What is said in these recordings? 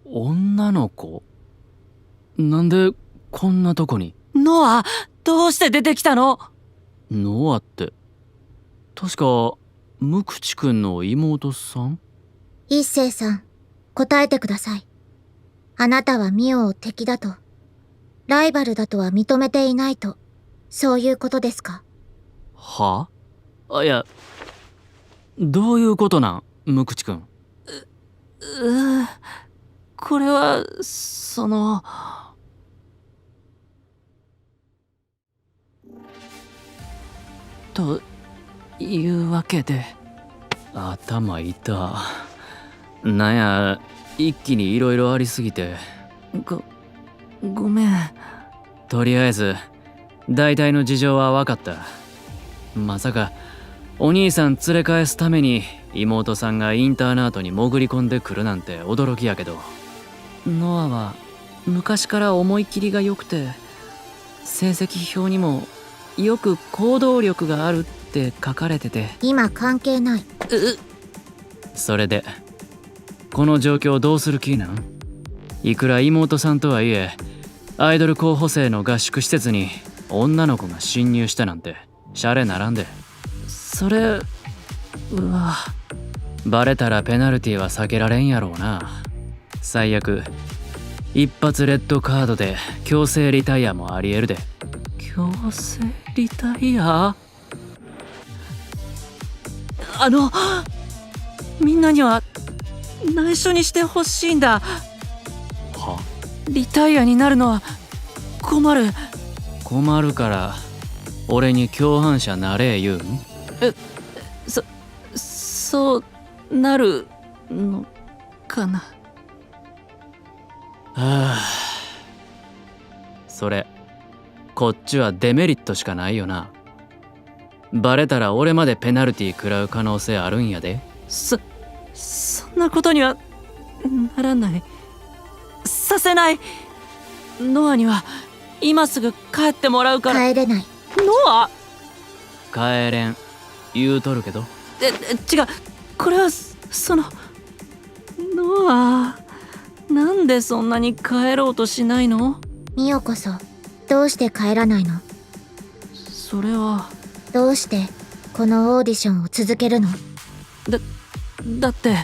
女の子？なんでこんなとこに？ノア、どうして出てきたの？ノアって確か無口くんの妹さん？一星さん、答えてください。あなたはミオを敵だと、ライバルだとは認めていないと、そういうことですか？はあ？いや、どういうことなん、無口くん。これは、というわけで。頭痛。なんや、一気に色々ありすぎて。ごめん。とりあえず大体の事情は分かった。まさかお兄さん連れ返すために妹さんがインターナートに潜り込んでくるなんて驚きやけど。ノアは昔から思い切りが良くて、成績表にもよく行動力があるって書かれてて。今関係ない。それでこの状況どうする気なん？いくら妹さんとはいえアイドル候補生の合宿施設に女の子が侵入したなんてシャレならんで。それはバレたらペナルティは避けられんやろうな。最悪一発レッドカードで強制リタイアもありえるで。強制リタイア？みんなには内緒にしてほしいんだ。は？リタイアになるのは困る。困るから俺に共犯者なれ言うん？そうなるのかな。はあ、それこっちはデメリットしかないよな。バレたら俺までペナルティ食らう可能性あるんやで。そんなことにはならない。させない。ノアには今すぐ帰ってもらうから。帰れない。ノア？帰れん言うとるけど。違う、これはノア、なんでそんなに帰ろうとしないの？ミオこそどうして帰らないの？それはどうしてこのオーディションを続けるの？だって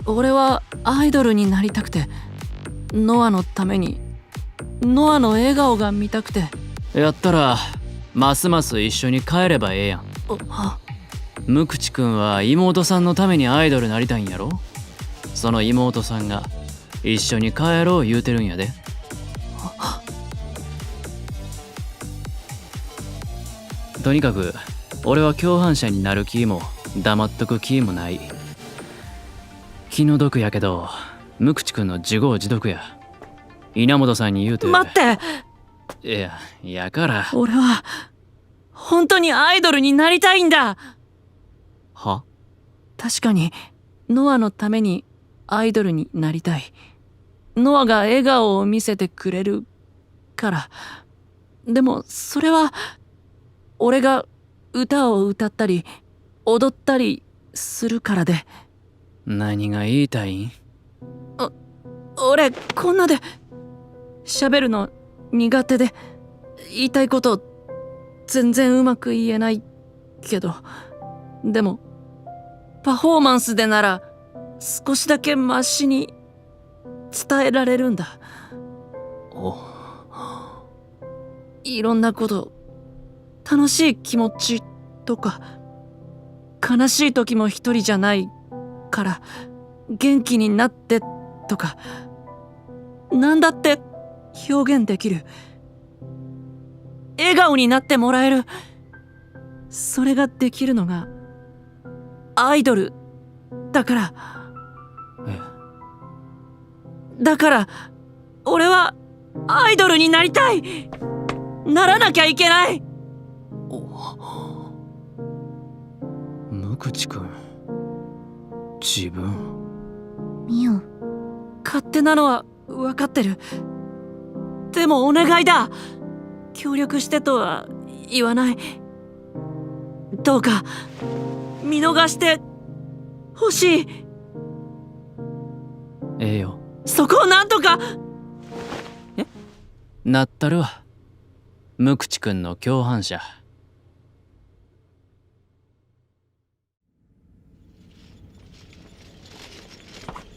俺はアイドルになりたくて、ノアのために、ノアの笑顔が見たくて。やったらますます一緒に帰ればええやん。無口くんは妹さんのためにアイドルなりたいんやろ。その妹さんが一緒に帰ろう言うてるんやで。とにかく俺は共犯者になる気も黙っとく気もない。気の毒やけど無口くんの自業自得や。稲本さんに言うて。待って。やから俺は本当にアイドルになりたいんだ。は？確かにノアのためにアイドルになりたい。ノアが笑顔を見せてくれるから。でもそれは俺が歌を歌ったり踊ったりするからで。何が言いたいん？俺こんなで喋るの苦手で、言いたいこと全然うまく言えないけど、でもパフォーマンスでなら少しだけマシに伝えられるんだ。いろんなこと、楽しい気持ちとか悲しい時も一人じゃないから元気になってとか、なんだって表現できる。笑顔になってもらえる。それができるのがアイドルだから。だから俺はアイドルになりたい。ならなきゃいけない。無口くん、自分。ミオ、勝手なのは分かってる。でもお願いだ。協力してとは言わない。どうか見逃してほしい。ええよ。そこをなんとか。なったるわ。無口くんの共犯者。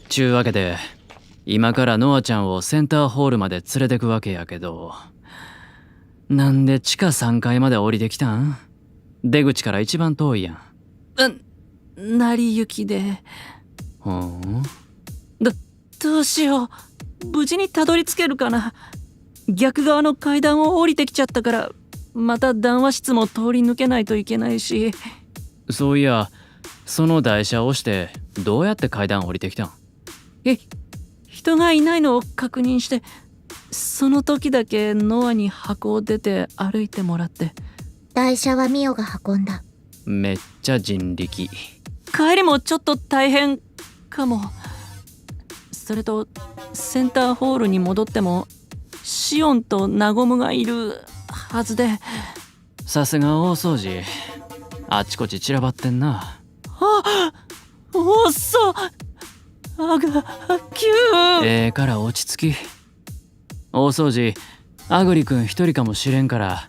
ちゅうわけで今からノアちゃんをセンターホールまで連れてくわけやけど、なんで地下3階まで降りてきたん？出口から一番遠いやん。成り行きで。ほん？どうしよう。無事にたどり着けるかな。逆側の階段を降りてきちゃったから、また談話室も通り抜けないといけないし。そういや、その台車を押してどうやって階段降りてきたん？人がいないのを確認して、その時だけノアに箱を出て歩いてもらって。台車はミオが運んだ。めっちゃ人力。帰りもちょっと大変かも。それとセンターホールに戻ってもシオンとナゴムがいるはずで。さすが大掃除、あちこち散らばってんな。おっそキュー。から落ち着き。大掃除、アグリくん一人かもしれんから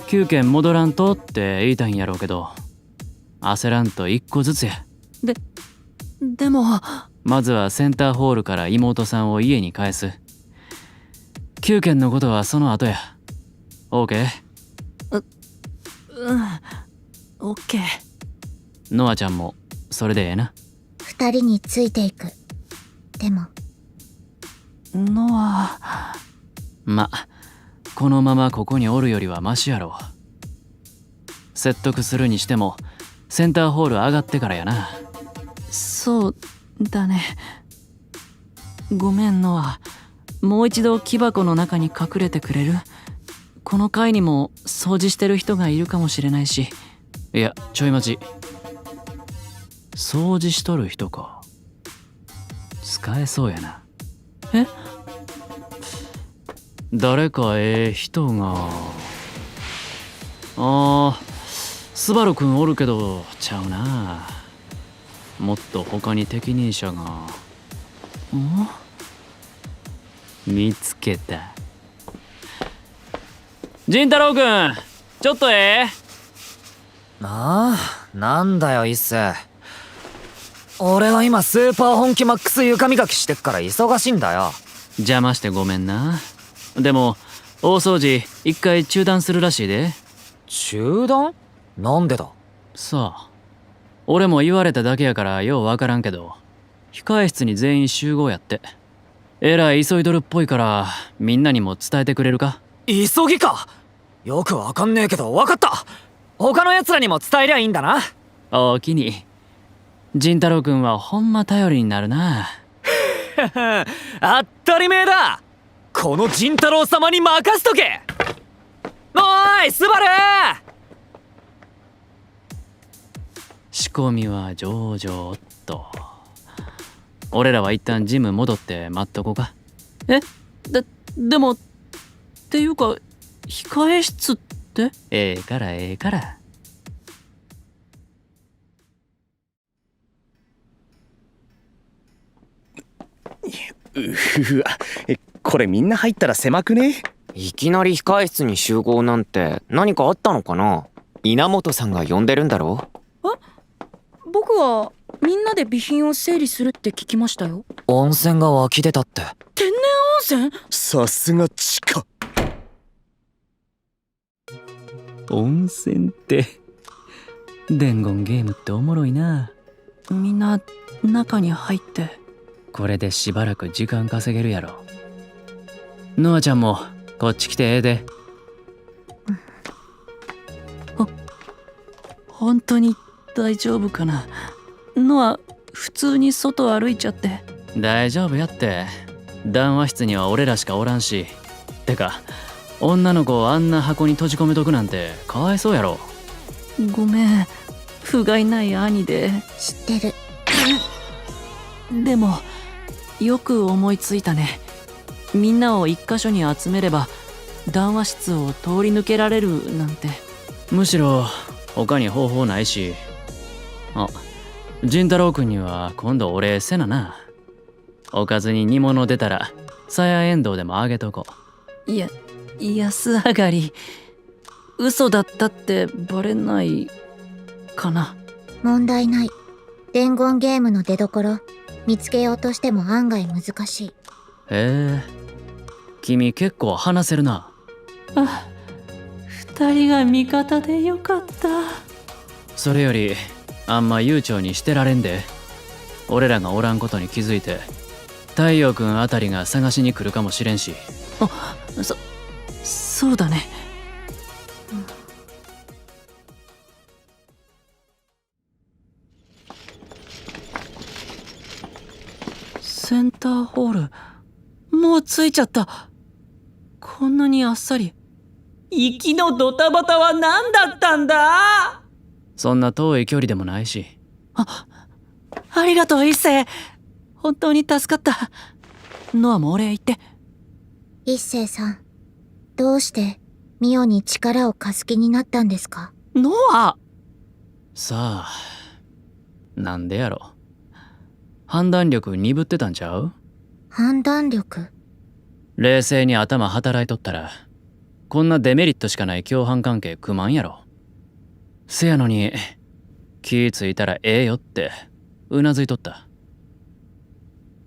9軒戻らんとって言いたいんやろうけど、焦らんと1個ずつや。でもまずはセンターホールから妹さんを家に帰す。9軒のことはその後や。 OK？ オッケー。ノアちゃんもそれでええな。二人についていく。でもノア。このままここにおるよりはマシやろ。説得するにしてもセンターホール上がってからやな。そうだね。ごめんノア。もう一度木箱の中に隠れてくれる？この階にも掃除してる人がいるかもしれないし。いや、ちょい待ち。掃除しとる人か。使えそうやな。誰か人が。スバルくんおるけどちゃうな。もっと他に適任者が。見つけた。仁太郎くん、ちょっとなんだよ一星。俺は今スーパー本気マックス床磨きしてっから忙しいんだよ。邪魔してごめんな。でも大掃除一回中断するらしいで。中断？なんでだ？さあ、俺も言われただけやからようわからんけど、控え室に全員集合やって。えらい急いどるっぽいからみんなにも伝えてくれるか？急ぎか？よくわかんねえけどわかった。他の奴らにも伝えりゃいいんだな。おおきに。仁太郎くんはほんま頼りになるな。当たり前だ。この仁太郎様に任せとけ。おーいスバル。仕込みは上々っと。俺らは一旦ジム戻って待っとこうか。でもっていうか控え室って？ええから。うわ、これみんな入ったら狭くね？いきなり控え室に集合なんて何かあったのかな？稲本さんが呼んでるんだろ？僕はみんなで備品を整理するって聞きましたよ。温泉が湧き出たって。天然温泉？さすが地下。温泉って伝言ゲームっておもろいな。みんな中に入って。これでしばらく時間稼げるやろ。ノアちゃんもこっち来てええで。本当に大丈夫かな？ノア普通に外歩いちゃって。大丈夫やって。談話室には俺らしかおらんし。てか女の子をあんな箱に閉じ込めとくなんてかわいそうやろ。ごめん、不甲斐ない兄で。知ってる。でもよく思いついたね。みんなを一箇所に集めれば談話室を通り抜けられるなんて。むしろ他に方法ないし。仁太郎くんには今度お礼せなな。おかずに煮物出たらさやえんどうでもあげとこいや安上がり嘘だったってバレないかな。問題ない。伝言ゲームの出所見つけようとしても案外難しい。へえ、君結構話せるな。あ、二人が味方でよかった。それよりあんま悠長にしてられんで。俺らがおらんことに気づいて太陽君あたりが探しに来るかもしれんし。そうだね。センターホールもう着いちゃった。こんなにあっさり。行きのドタバタは何だったんだ。そんな遠い距離でもないし。ありがとう一星。本当に助かった。ノアもお礼言って。一星さん、どうしてミオに力を貸す気になったんですか？ノア。さあ、なんでやろ。判断力鈍ってたんちゃう？判断力？冷静に頭働いとったらこんなデメリットしかない共犯関係組まんやろ。せやのに気ぃついたらええよってうなずいとった。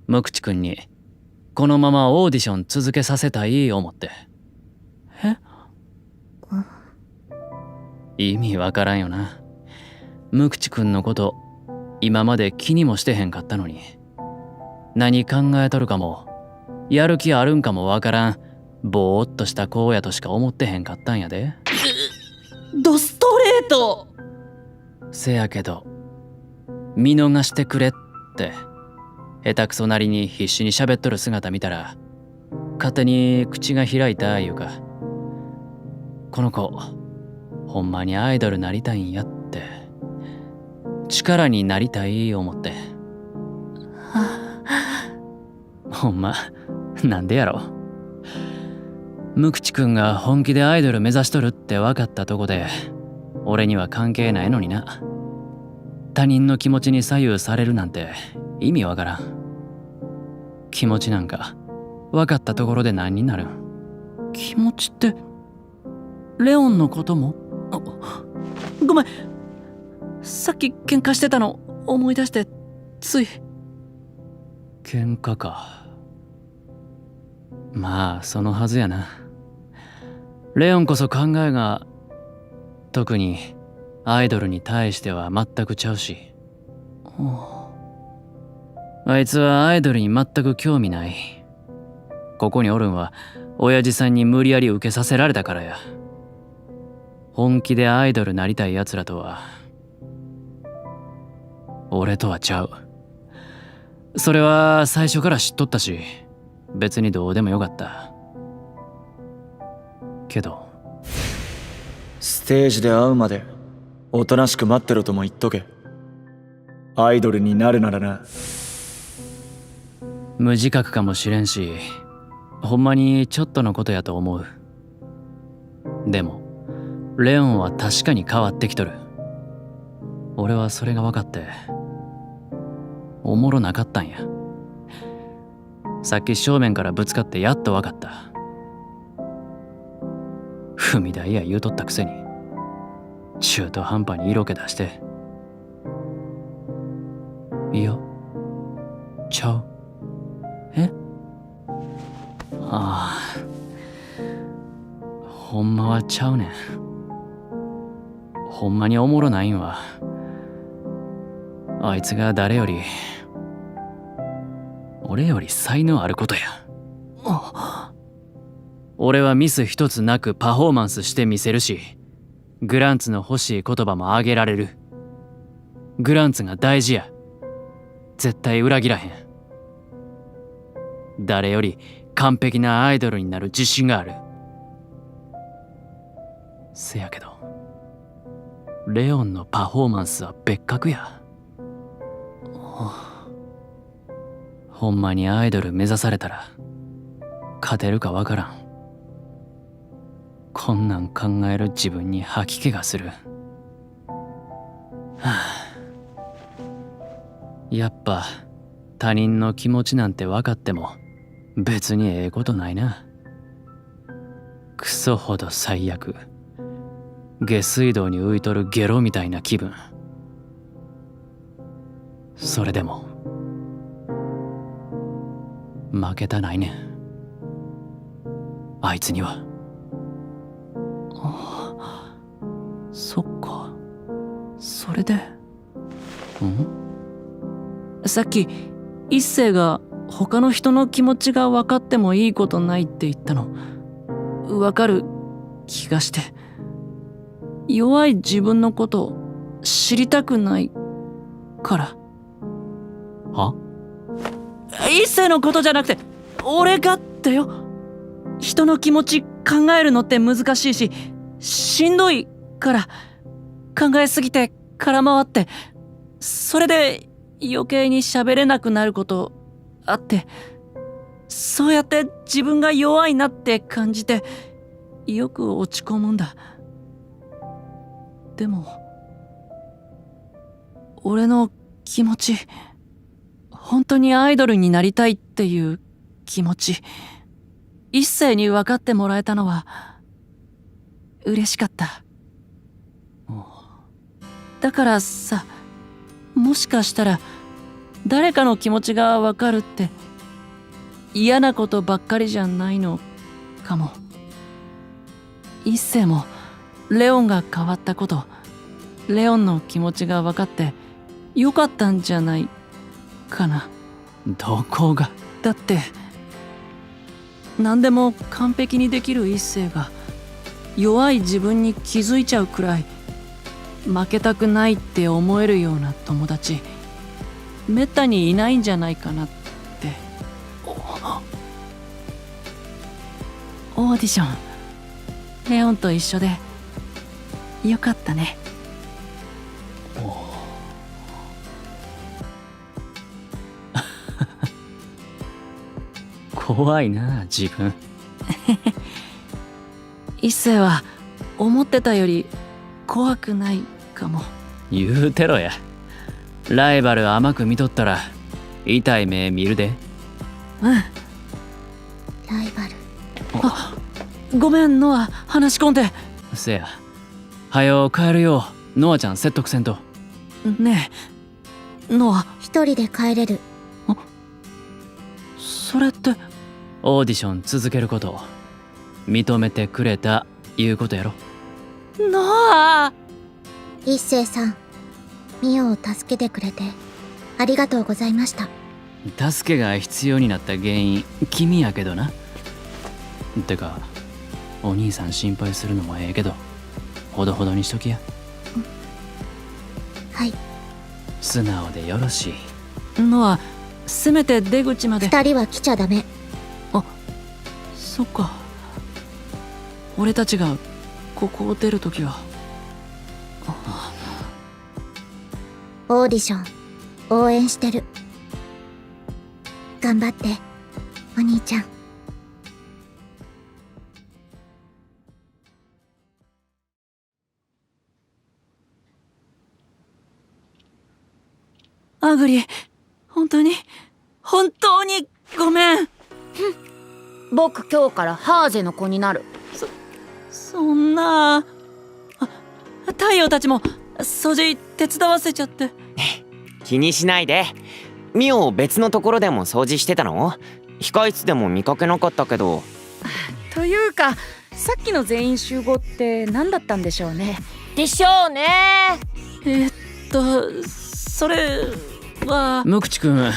無口くんにこのままオーディション続けさせたい思って。え？意味わからんよな。無口くんのこと今まで気にもしてへんかったのに、何考えとるかもやる気あるんかもわからんぼーっとした子やとしか思ってへんかったんやで。ドストレート。せやけど見逃してくれって下手くそなりに必死に喋っとる姿見たら勝手に口が開いたいうか、この子ほんまにアイドルなりたいんやって力になりたい思って。ほんまなんでやろ。無口くんが本気でアイドル目指しとるって分かったとこで俺には関係ないのにな。他人の気持ちに左右されるなんて意味わからん。気持ちなんか分かったところで何になるん？気持ちってレオンのことも？ごめん、さっき喧嘩してたの思い出してつい。喧嘩か。まあそのはずやな。レオンこそ考えが特にアイドルに対しては全くちゃうし。あいつはアイドルに全く興味ない。ここにおるんは親父さんに無理やり受けさせられたからや。本気でアイドルなりたいやつらとは俺とはちゃう。それは最初から知っとったし別にどうでもよかったけど。ステージで会うまでおとなしく待ってろとも言っとけ。アイドルになるならな。無自覚かもしれんしほんまにちょっとのことやと思う。でもレオンは確かに変わってきとる。俺はそれが分かっておもろなかったんや。さっき正面からぶつかってやっと分かった。踏み台や言うとったくせに中途半端に色気出して。いやちゃう。え？ああ、ほんまはちゃうねん。ほんまにおもろないんはあいつが誰より俺より才能あることや。俺はミス一つなくパフォーマンスしてみせるしグランツの欲しい言葉もあげられる。グランツが大事や。絶対裏切らへん。誰より完璧なアイドルになる自信がある。せやけどレオンのパフォーマンスは別格や。ほんまにアイドル目指されたら勝てるかわからん。こんなん考える自分に吐き気がする。はあ、やっぱ他人の気持ちなんて分かっても別にええことないな。クソほど最悪。下水道に浮いとるゲロみたいな気分。それでも負けたないねん、あいつには。そっか。それで。さっき一星が他の人の気持ちが分かってもいいことないって言ったの分かる気がして、弱い自分のことを知りたくないから。は？一星のことじゃなくて俺がってよ。人の気持ち考えるのって難しいししんどいから考えすぎて空回って、それで余計に喋れなくなることあって、そうやって自分が弱いなって感じてよく落ち込むんだ。でも俺の気持ち、本当にアイドルになりたいっていう気持ち、一星に分かってもらえたのは嬉しかった。だからさ、もしかしたら誰かの気持ちが分かるって嫌なことばっかりじゃないのかも。一星もレオンが変わったこと、レオンの気持ちが分かってよかったんじゃないかな。どこが？だって何でも完璧にできる一星が弱い自分に気づいちゃうくらい負けたくないって思えるような友達めったにいないんじゃないかなって。オーディションレオンと一緒でよかったね。怖いな自分。一星は思ってたより怖くないかも。言うてろや。ライバル甘く見とったら痛い目見るで。うん。ライバル。ごめんノア、話し込んで。せや、はよ帰るよ。ノアちゃん説得せんと。ねえノア、一人で帰れる。それってオーディション続けることを認めてくれたいうことやろ。ノア。一星さん、ミオを助けてくれてありがとうございました。助けが必要になった原因君やけどな。てかお兄さん心配するのもええけどほどほどにしときや。はい。素直でよろしい。ノア、せめて出口まで。二人は来ちゃダメ。そっか。俺たちがここを出るときは。オーディション応援してる。頑張ってお兄ちゃん。アグリ、本当にごめん。僕今日からハーゼの子になる。そんな。太陽たちも掃除手伝わせちゃって。気にしないで。ミオ別のところでも掃除してたの？控室でも見かけなかったけど。というかさっきの全員集合って何だったんでしょうね。でしょうね。それは無口くん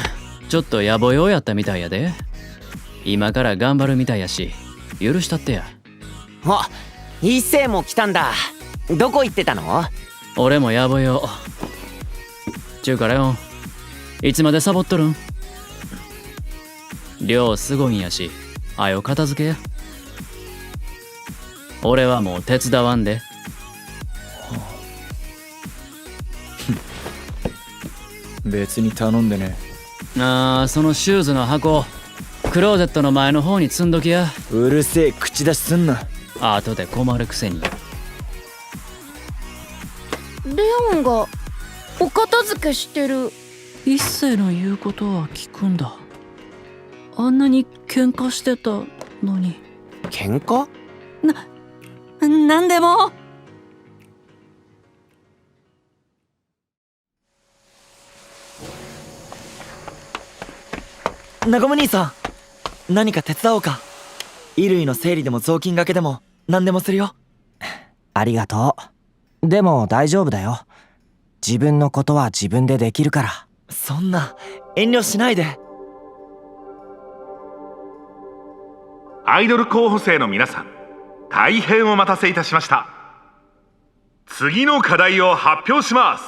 ちょっと野暮用やったみたいやで。今から頑張るみたいやし許したってや。あ、一星も来たんだ。どこ行ってたの？俺も野暮用。ちゅうかレオンいつまでサボっとるん？量すごいんやしはよ片付けや。俺はもう手伝わんで。別に頼んでね。そのシューズの箱クローゼットの前の方に積んどきや。うるせえ口出しすんな。後で困るくせに。レオンがお片付けしてる。一星の言うことは聞くんだ。あんなに喧嘩してたのに。喧嘩？なんでも。ナゴム兄さん、何か手伝おうか。衣類の整理でも雑巾がけでも何でもするよ。ありがとう。でも大丈夫だよ。自分のことは自分でできるから。そんな遠慮しないで。アイドル候補生の皆さん、大変お待たせいたしました。次の課題を発表します。